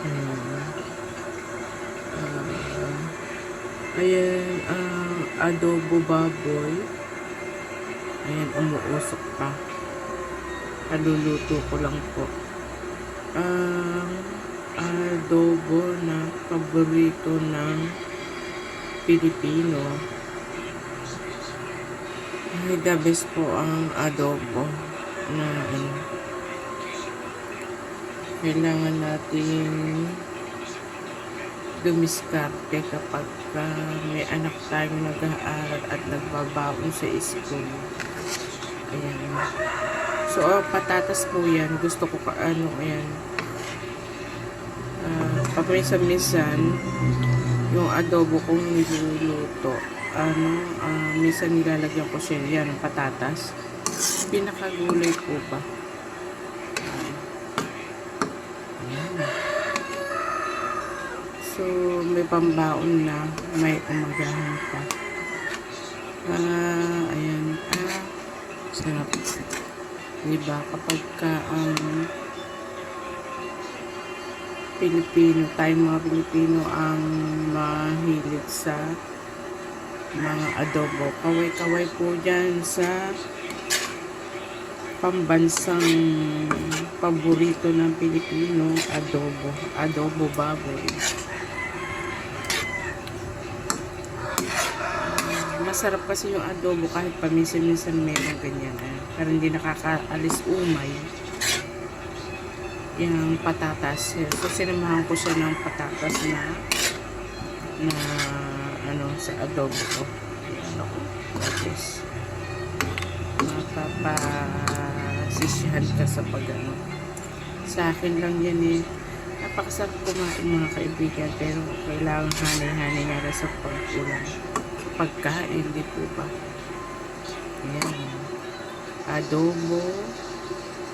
Ayan. Ayan, adobo baboy. Ayan, umuusok pa. Kaluluto ko lang po. Adobo na paborito ng Pilipino. Ay, the best po ang adobo na kailangan natin dumiskarte kapag may anak tayong nag-aaral at nagbabaon sa school. Ayan. So, patatas po yan. Gusto ko ayan. Paminsan-minsan, yung adobo kong niluluto, minsan nilalagyan ko siya ng patatas. Pinakagulay po ba? So, may pambaon na, may umagahan pa. Ayan. Sarap. Diba? Kapag Pilipino, tayong mga Pilipino ang mahilig sa mga adobo. Kaway-kaway po dyan sa pambansang paborito ng Pilipino, adobo baboy. Masarap kasi yung adobo kahit paminsan-minsan meron ganyan. Pero hindi nakakaalis umay yung patatas. So, sinamahan ko siya ng patatas na sa adobo ko. Ayan ako. Tapos, mapapasisyahan ka sa Sa akin lang yan napakasarap kumain mga kaibigan, pero kailangan hanay-hanay nga sa pagkain, di po ba? Ayan. Adobo,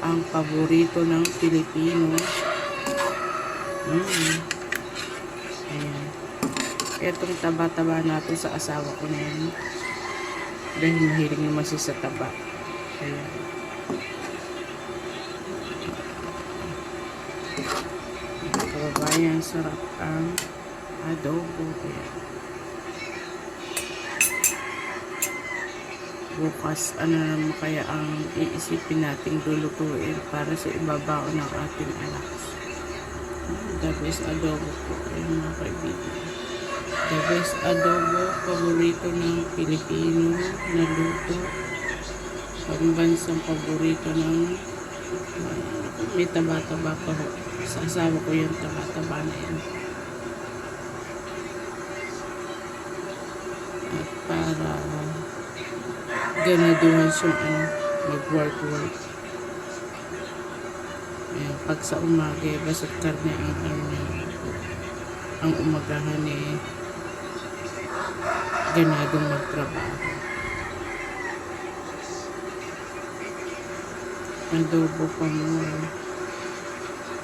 ang paborito ng Pilipino. Ayan. Etong taba-taba natin sa asawa ko na yan. Dahil mahilig naman siya sa taba. Ayan. Kababayan, sarap ang adobo. Ayan. Bukas, naman kaya ang iisipin nating lulutuin para sa ibabaon ng ating anak. The best adobo po. Ayun mga kaibigan. The best adobo, paborito ng Pilipino na luto. Pambansang paborito ng may taba-taba pa ho. Sa asawa ko yung taba-taba na yan. At para ganaduhan siyang mag-work. Ayan, pag sa umaga, basta't karne ang umagahan ganadong magtrabaho. Adobo pa mo.